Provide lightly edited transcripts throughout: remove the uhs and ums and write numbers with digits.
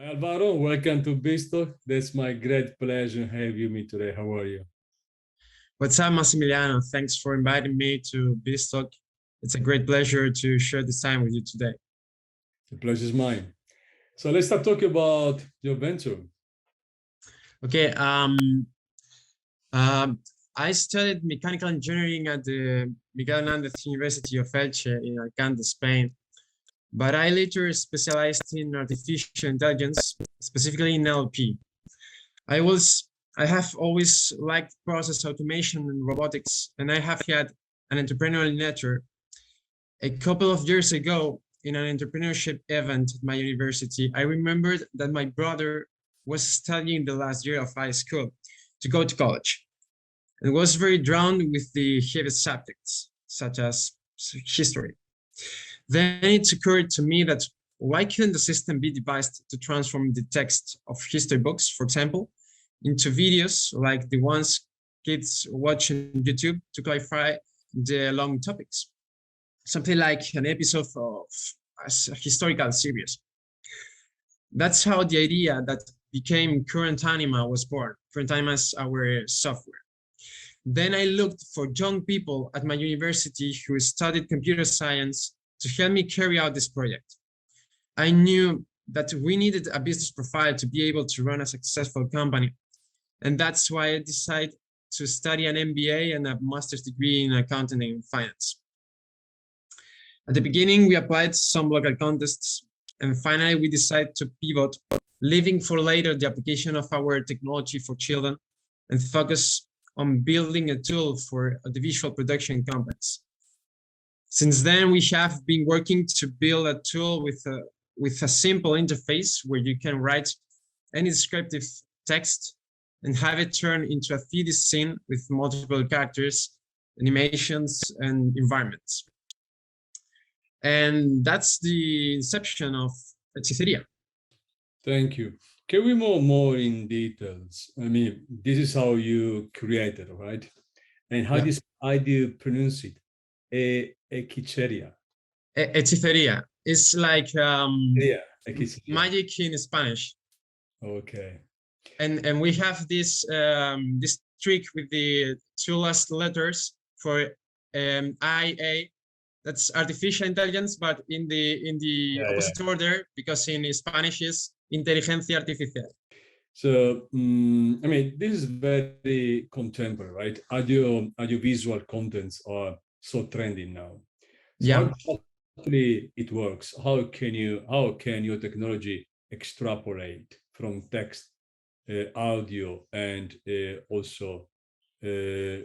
Hi Álvaro, welcome to BizTalk. That's my great pleasure having me today. How are you? What's up, Massimiliano? Thanks for inviting me to BizTalk. It's a great pleasure to share this time with you today. The pleasure is mine. So let's start talking about your venture. Okay, um, I studied mechanical engineering at the Miguel Hernández University of Elche in Alicante, Spain. But I later specialized in artificial intelligence, specifically in NLP. I have always liked process automation and robotics, and I have had an entrepreneurial nature. A couple of years ago, in an entrepreneurship event at my university, I remembered that my brother was studying the last year of high school to go to college and was very drawn with the heavy subjects, such as history. Then it occurred to me that why couldn't the system be devised to transform the text of history books, for example, into videos like the ones kids watch on YouTube to clarify the long topics? Something like an episode of a historical series. That's how the idea that became Current Anima was born. Current Anima is our software. Then I looked for young people at my university who studied computer science to help me carry out this project. I knew that we needed a business profile to be able to run a successful company. And that's why I decided to study an MBA and a master's degree in accounting and finance. At the beginning, we applied some local contests, and finally we decided to pivot, leaving for later the application of our technology for children and focus on building a tool for audiovisual production companies. Since then, we have been working to build a tool with a simple interface where you can write any descriptive text and have it turn into a 3D scene with multiple characters, animations, and environments. And that's the inception of HechicerIA. Thank you. Can we more in details? I mean, this is how you created, right? And how do you pronounce it? HechicerIA. HechicerIA. It's like HechicerIA. magic in Spanish. Okay. And we have this this trick with the two last letters for IA. That's artificial intelligence, but in the opposite order, because in Spanish is inteligencia artificial. So, I mean, this is very contemporary, right? Audiovisual contents are so trending now. So how exactly it works? How can your technology extrapolate from text, audio, and also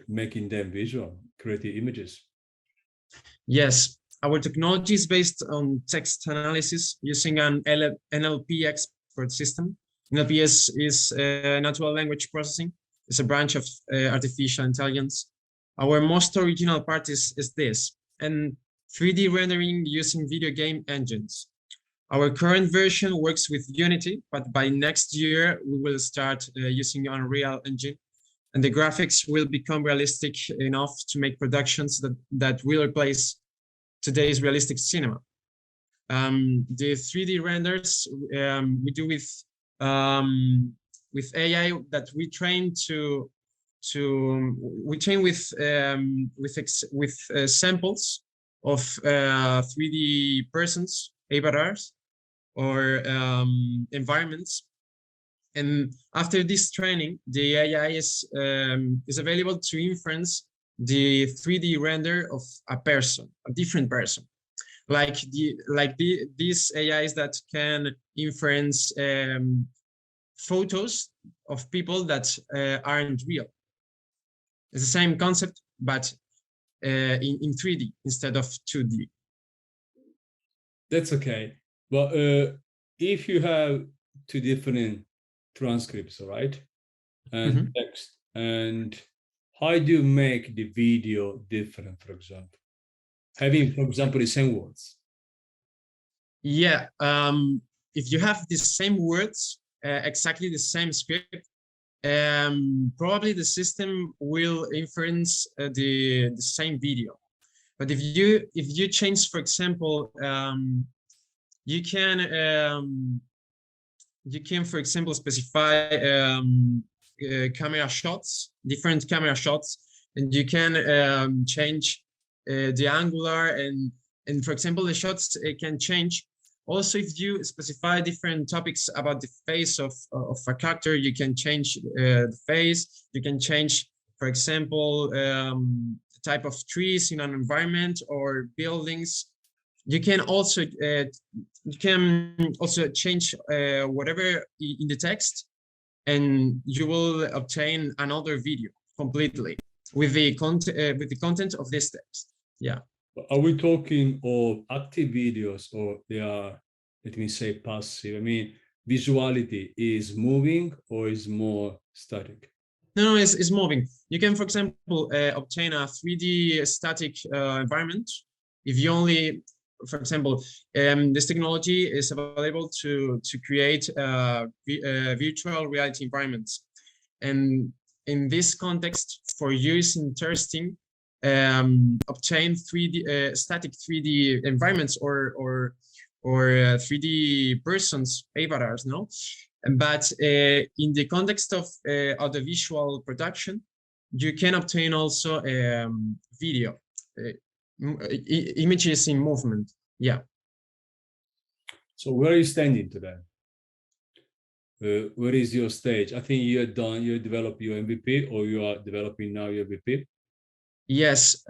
making them visual, creating images? Yes, our technology is based on text analysis using an NLP expert system. NLP is natural language processing. It's a branch of artificial intelligence. Our most original part is this, and 3D rendering using video game engines. Our current version works with Unity, but by next year, we will start using Unreal Engine, and the graphics will become realistic enough to make productions that will replace today's realistic cinema. The 3D renders we do with AI that we train with samples of 3D persons, avatars, or environments. And after this training, the AI is available to inference the 3D render of a person, a different person, like these AIs that can inference photos of people that aren't real. It's the same concept, but in 3D instead of 2D. That's okay. But if you have two different transcripts, right, and text, and how do you make the video different, for example? Having, for example, the same words. Yeah, if you have the same words, exactly the same script, probably the system will inference the same video. But if you change, for example, you can you can, for example, specify camera shots, different camera shots, and you can change the angular and for example, the shots can change. Also, if you specify different topics about the face of a character, you can change the face. You can change, for example, the type of trees in an environment or buildings. You can also change whatever in the text, and you will obtain another video completely with the content of this text. Yeah. Are we talking of active videos, or they are, let me say, passive? I mean, Visuality is moving or is more static? No, it's moving. You can, for example, obtain a 3D static environment if you only, for example, this technology is available to create virtual reality environments. And in this context, for you, it's interesting obtain 3D static 3D environments or 3D persons avatars, no? But in the context of audiovisual production, you can obtain also video images in movement. Yeah. So where are you standing today? Where is your stage? I think you developed your MVP, or you are developing now your MVP. Yes,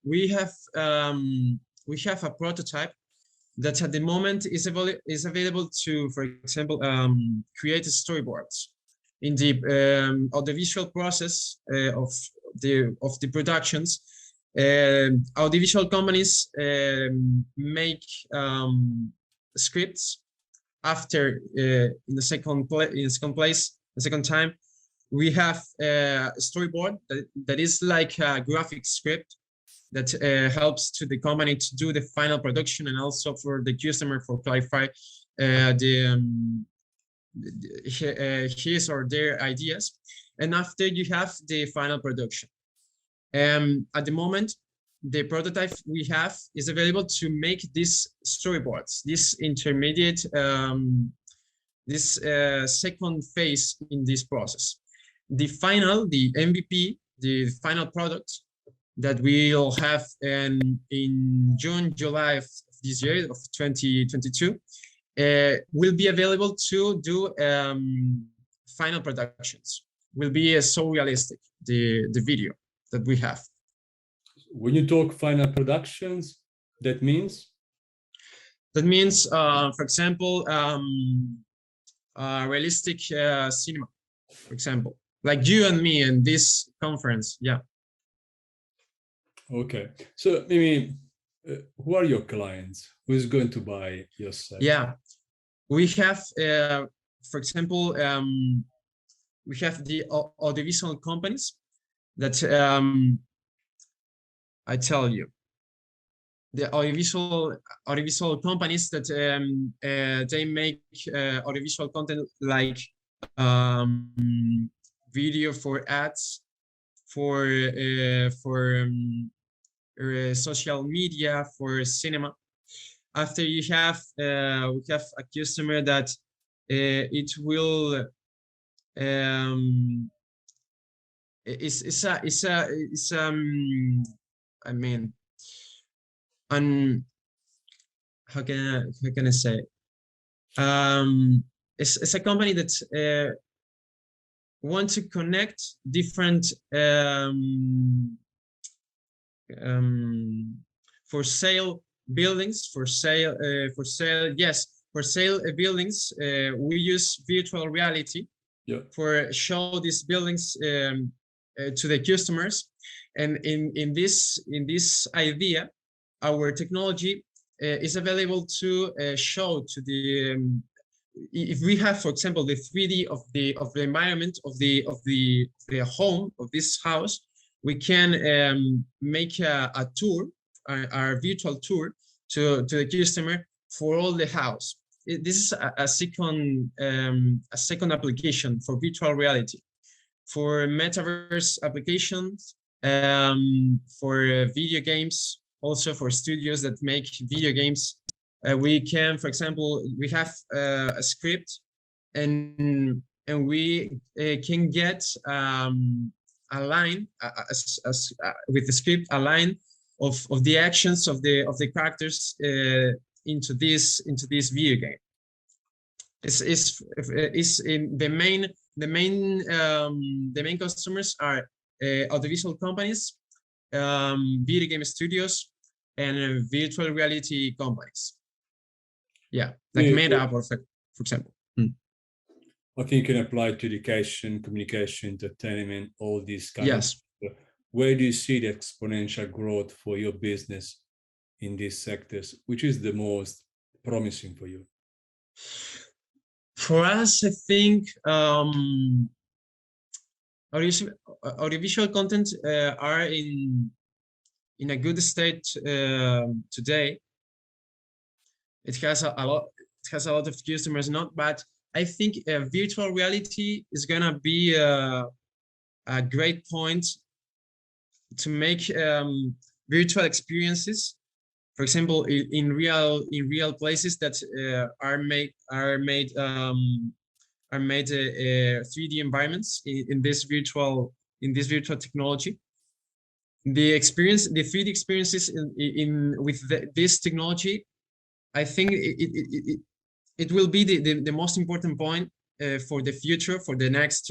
we have a prototype that at the moment is available to, for example, create storyboards in the audiovisual process of the productions. Audiovisual companies make scripts. After in the second time, we have a storyboard that is like a graphic script that helps to the company to do the final production, and also for the customer for clarify his or their ideas. And after you have the final production. At the moment, the prototype we have is available to make these storyboards, this intermediate, this second phase in this process. The MVP, the final product that we'll have in June, July of this year of 2022, will be available to do final productions. Will be so realistic, the video that we have. When you talk final productions, that means? That means, for example, realistic cinema, for example, like you and me in this conference. Yeah. Okay. So maybe, who are your clients? Who is going to buy your set? Yeah, we have, for example, we have the audiovisual companies that I tell you, the audiovisual companies that they make audiovisual content like video for ads, for social media, for cinema. After you have we have a customer that it will I mean, how can I say? It's a company that want to connect different for sale buildings, for sale buildings. We use virtual reality for show these buildings to the customers, and in this idea, our technology is available to show to the if we have, for example, the 3D of the environment of the home of this house, we can make a tour, our virtual tour to the customer for all the house. This is a second application for virtual reality, for metaverse applications, for video games, also for studios that make video games. We can, for example, we have a script and we can get a line with the script, a line of the actions of the characters into this video game. Is in the main customers are audiovisual companies, video game studios, and virtual reality companies. Yeah, like Meta, for example. I think you can apply to education, communication, entertainment, all these kind of stuff. Where do you see the exponential growth for your business in these sectors? Which is the most promising for you? For us, I think audiovisual content are in a good state today. It has a lot. It has a lot of customers, not bad. I think virtual reality is gonna be a great point to make virtual experiences. For example, in real places that are made 3D environments in this virtual technology. The 3D experiences with this technology, I think it will be the most important point for the future, for the next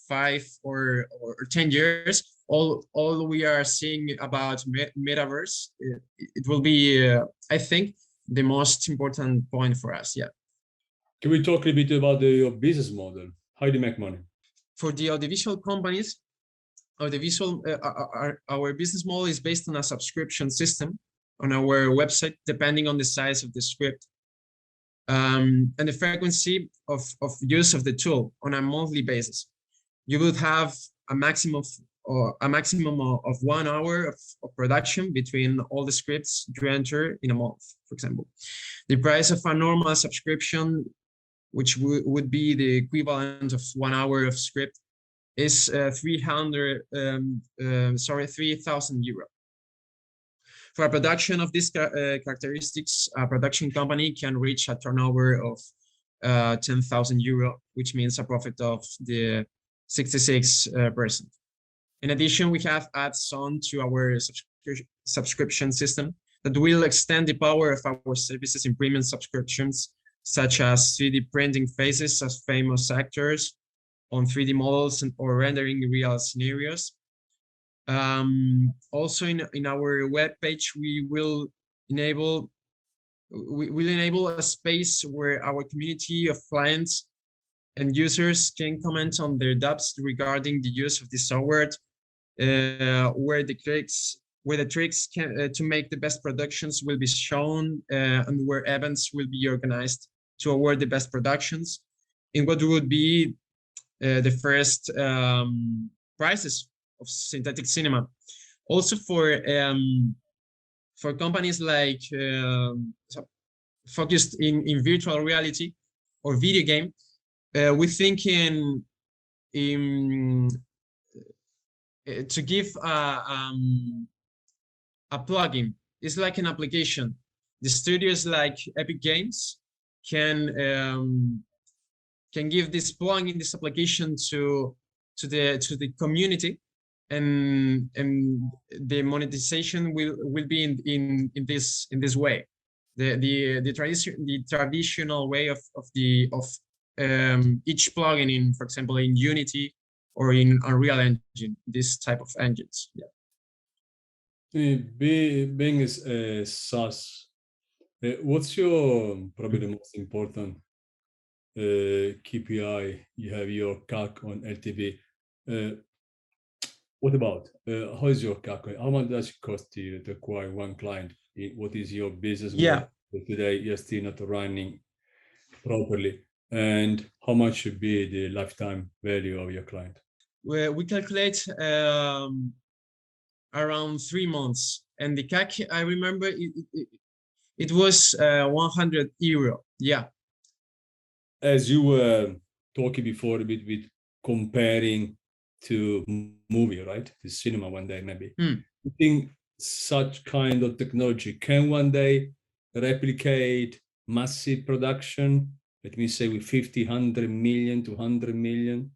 5 or 10 years. All we are seeing about metaverse, it will be, I think, the most important point for us. Yeah. Can we talk a bit about your business model? How do you make money? For the audiovisual companies, our business model is based on a subscription system on our website, depending on the size of the script and the frequency of use of the tool on a monthly basis. You would have a maximum of 1 hour of production between all the scripts you enter in a month, for example. The price of a normal subscription, which would be the equivalent of 1 hour of script, is 3,000 euro. For a production of these characteristics, a production company can reach a turnover of 10,000 euro, which means a profit of the 66%. In addition, we have ads on to our subscription system that will extend the power of our services in premium subscriptions, such as 3D printing faces as famous actors on 3D models or rendering real scenarios. Also, in our web page, we will enable a space where our community of clients and users can comment on their doubts regarding the use of the software, where the tricks to make the best productions will be shown, and where events will be organized to award the best productions in what would be the first prizes of synthetic cinema. Also for companies like focused in virtual reality or video game, we think to give a plugin. It's like an application. The studios like Epic Games can give this plugin, this application to the community, and the monetization will be in this way. The traditional way of each plugin in, for example, in Unity or in Unreal Engine, this type of engines. Yeah. Being a SaaS, what's your probably the most important KPI? You have your CAC on LTV. What about how is your CAC? How much does it cost you to acquire one client? What is your business model today? You're still not running properly, and how much should be the lifetime value of your client? We calculate around 3 months, and the CAC, I remember it was 100 euro. Yeah. As you were talking before a bit with comparing to movie, right? To cinema one day, maybe. You think such kind of technology can one day replicate massive production let me say with 50, 100 million to 100 million,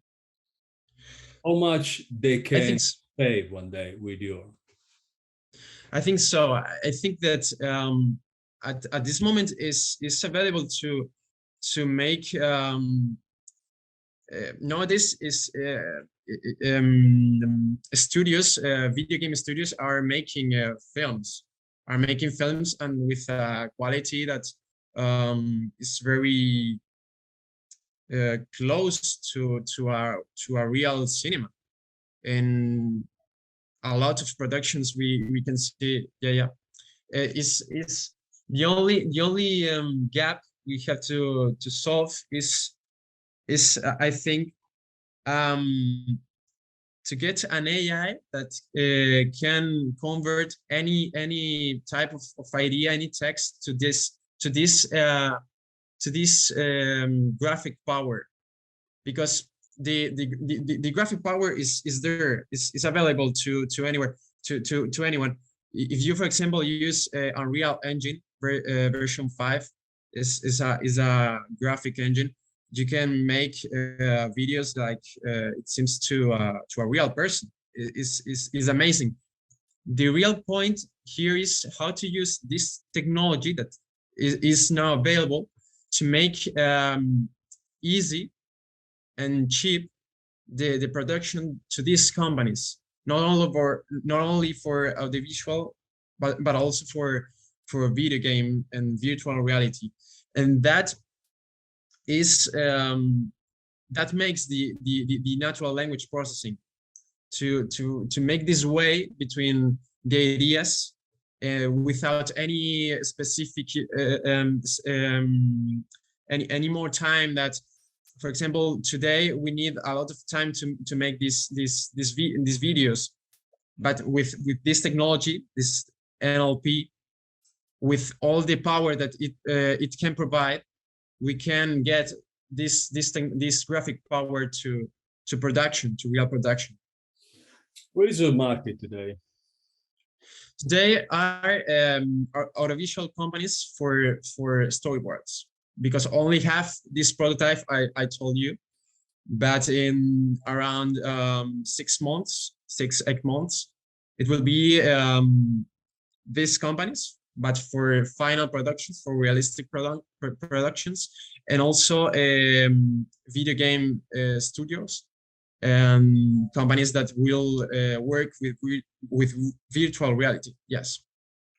how much they can save one day with your? I think so. I think that at this moment is available to make nowadays is studios, video game studios are making films, and with quality that is very close to our real cinema. And a lot of productions we can see, is the only gap we have to solve is I think to get an AI that can convert any type of idea, any text to this graphic power, because the graphic power is there, is available to anywhere, to anyone. If you, for example, use Unreal Engine version 5, is a graphic engine, you can make videos like it seems to a real person. Is amazing. The real point here is how to use this technology that is now available to make easy and cheap the production to these companies, not only for audiovisual, but also for video game and virtual reality. And that is that makes the natural language processing to make this way between the ideas without any specific any more time. That, for example, today we need a lot of time to make these videos, but with this technology, this NLP, with all the power that it can provide, we can get this graphic power to production, to real production. What is your market today? Today are audiovisual companies for storyboards, because only half this prototype I told you, but in around 6 months, 8 months, it will be these companies, but for final productions, for realistic productions, and also video game studios and companies that will work with virtual reality. Yes.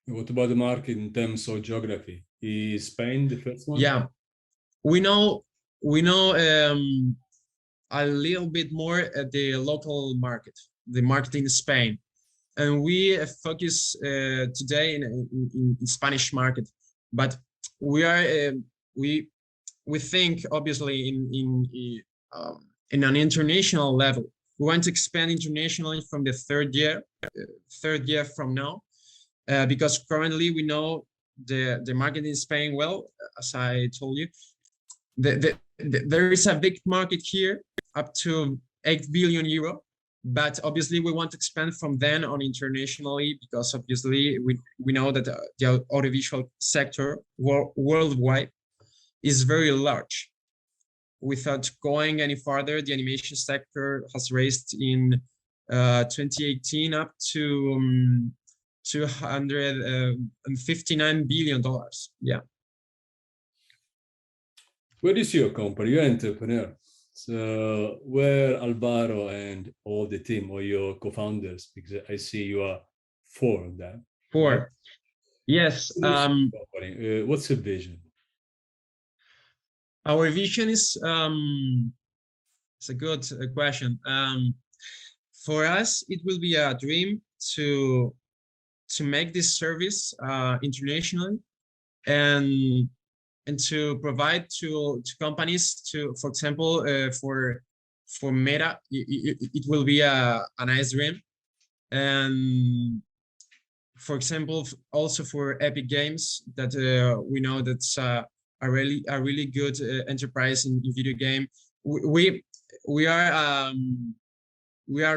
What about the market in terms of geography? Is Spain the first one? Yeah, we know a little bit more at the local market, the market in Spain, and we focus today in Spanish market, but we are we think obviously in an international level. We want to expand internationally from the third year from now, because currently we know the market in Spain well. As I told you, there is a big market here, up to 8 billion euro, but obviously we want to expand from then on internationally, because obviously we know that the audiovisual sector worldwide is very large. Without going any farther, the animation sector has raised in 2018 up to $259 billion. Yeah. Where is your company? You're an entrepreneur. So where Álvaro and all the team, or your co-founders, because I see you are 4 of them. 4. Right? Yes. What's your vision? Our vision is it's a good question. For us, it will be a dream to make this service internationally, and to provide to companies, to, for example, for Meta, it will be a nice dream, and for example, also for Epic Games, that we know that's a really good enterprise in video game. We are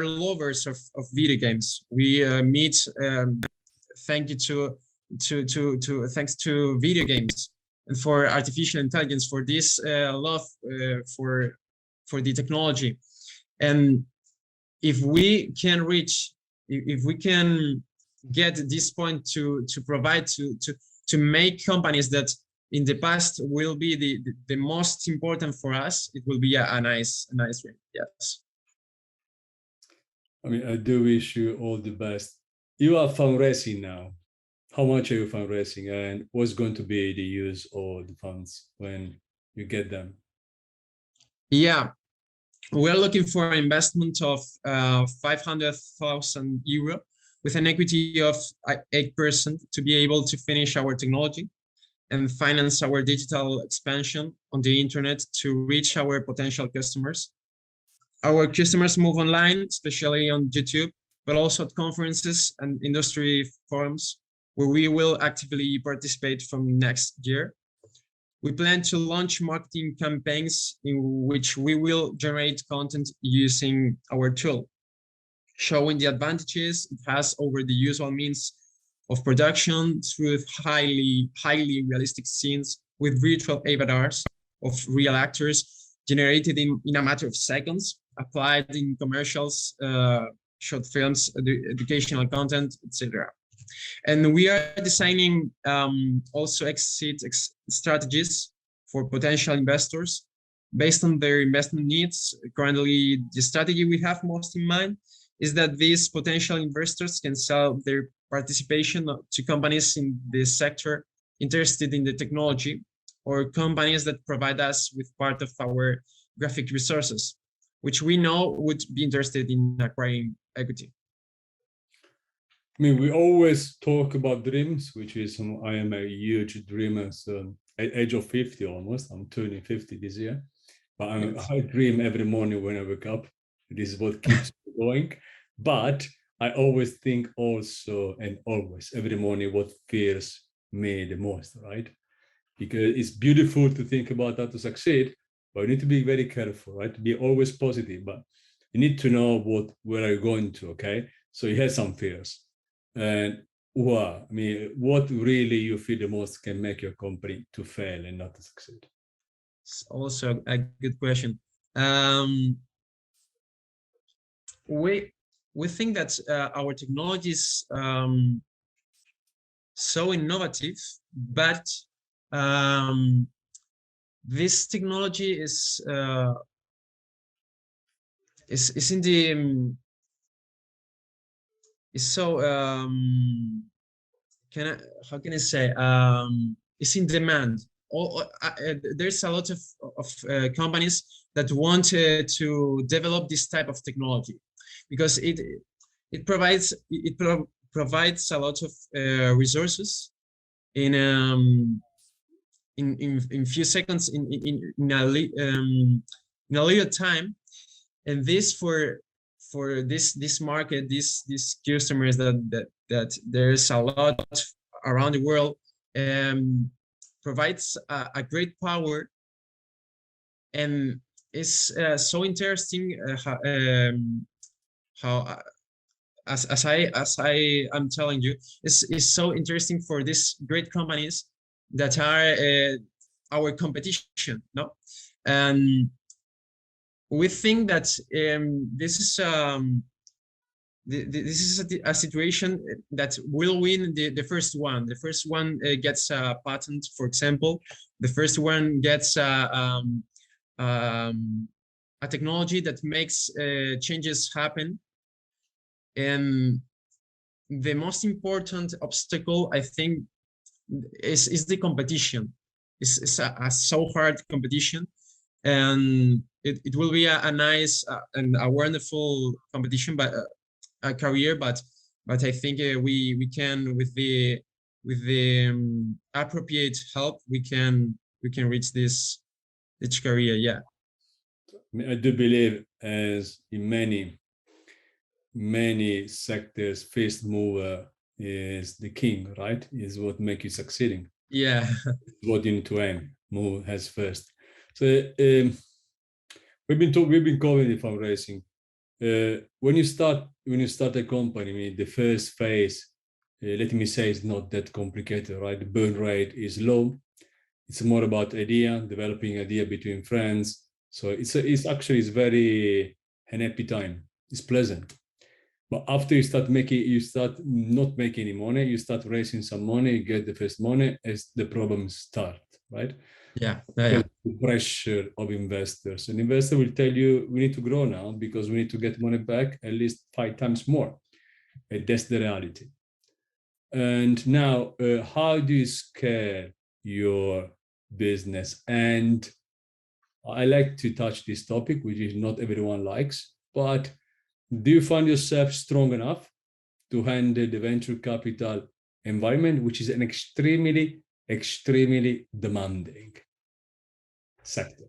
lovers of video games. We meet thanks to video games. and for artificial intelligence, for this love for the technology. And if we can reach, if we can get this point to provide to make companies that in the past will be the most important for us, it will be a nice dream. Yes. I mean, I do wish you all the best. You are fundraising now. How much are you fundraising, and what's going to be the use of the funds when you get them? Yeah, we're looking for an investment of 500,000 euro with an equity of 8% to be able to finish our technology and finance our digital expansion on the internet to reach our potential customers. Our customers move online, especially on YouTube, but also at conferences and industry forums, where we will actively participate from next year. We plan to launch marketing campaigns in which we will generate content using our tool, showing the advantages it has over the usual means of production through highly realistic scenes with virtual avatars of real actors generated in a matter of seconds, applied in commercials, short films, educational content, etc. And we are designing also exit strategies for potential investors based on their investment needs. Currently, the strategy we have most in mind is that these potential investors can sell their participation to companies in this sector interested in the technology, or companies that provide us with part of our graphic resources, which we know would be interested in acquiring equity. I mean, we always talk about dreams, which is, I am a huge dreamer. So at age of 50 almost, I'm turning 50 this year. But I dream every morning when I wake up. This is what keeps me going. But I always think also, and always, every morning, what fears me the most, right? Because it's beautiful to think about how to succeed, but you need to be very careful, right? To be always positive, but you need to know where are you going to, okay? So you have some fears. And wow, I mean, what really you feel the most can make your company to fail and not to succeed? It's also a good question. We think that our technology is so innovative, but this technology is in the is so how can I say it's in demand. There's a lot of companies that want to develop this type of technology because it provides a lot of resources in few seconds in a little time, and this for this market, these customers that there's a lot around the world, provides a great power, and it's so interesting how as I am telling you, is so interesting for these great companies that are our competition, no? And we think that this is a situation that will win the first one. The first one gets a patent, for example. The first one gets a technology that makes changes happen. And the most important obstacle, I think, is the competition. It's a so hard competition, and it will be a nice and a wonderful competition, but a career. But I think we can, with the appropriate help, we can reach this career. Yeah, I do believe, as in many sectors, first mover is the king, right? Is what makes you succeeding. Yeah. What you need to aim, move as first. So we've been covering the fundraising. When you start a company, I mean, the first phase, let me say, is not that complicated, right? The burn rate is low. It's more about idea, developing idea between friends. So it's very an happy time. It's pleasant. But after you start not making any money, you start raising some money, you get the first money, as the problems start, right? Yeah. The pressure of investors. An investor will tell you, we need to grow now because we need to get money back at least 5 times more. And that's the reality. And now, how do you scale your business? And I like to touch this topic, which is not everyone likes, but do you find yourself strong enough to handle the venture capital environment, which is an extremely, extremely demanding sector?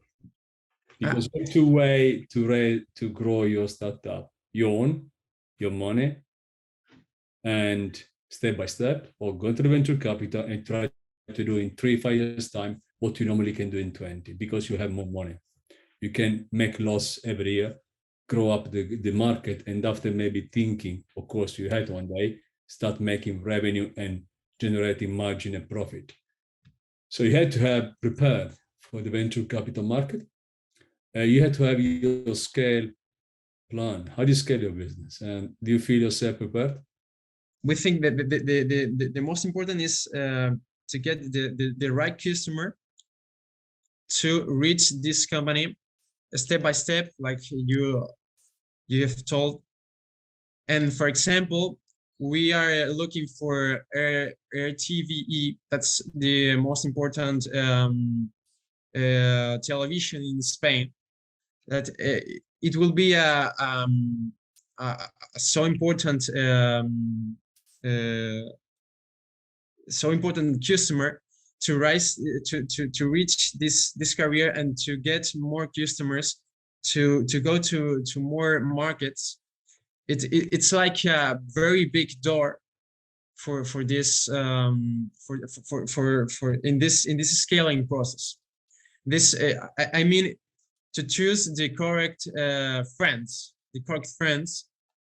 Because you have 2 ways to grow your startup: you own your money and step by step, or go to the venture capital and try to do in 3-5 years time what you normally can do in 20, because you have more money. You can make loss every year, grow up the market, and after maybe thinking, of course, you had one day, start making revenue and generating margin and profit. So you had to have prepared for the venture capital market. You had to have your scale plan. How do you scale your business? And do you feel yourself prepared? We think that the most important is to get the right customer to reach this company step by step, like you have told. And for example, we are looking for RTVE. That's the most important television in Spain. That it will be a so important customer to rise to reach this career and to get more customers, to go to more markets. It's like a very big door for this for in this scaling process. This I mean, to choose the correct friends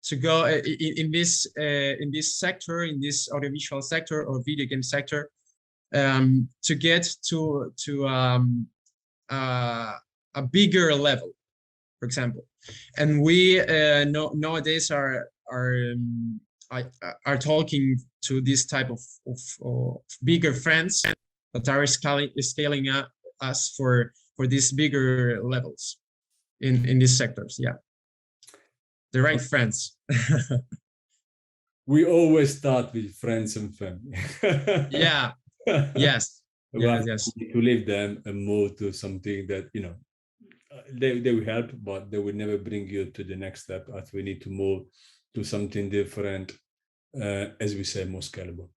to go in this sector, in this audiovisual sector or video game sector, to get to a bigger level, for example. And we nowadays are talking to this type of bigger friends that are scaling up us for these bigger levels in these sectors. Yeah, the right friends. We always start with friends and family. Yeah. Yes. Yes. To leave them and move to something that, you know, they will help, but they will never bring you to the next step, as we need to move to something different, as we say, more scalable.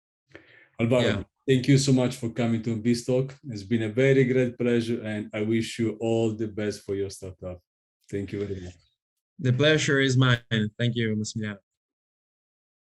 Álvaro, thank you so much for coming to BizTalk. It's been a very great pleasure, and I wish you all the best for your startup. Thank you very much. The pleasure is mine. Thank you, Massimiliano.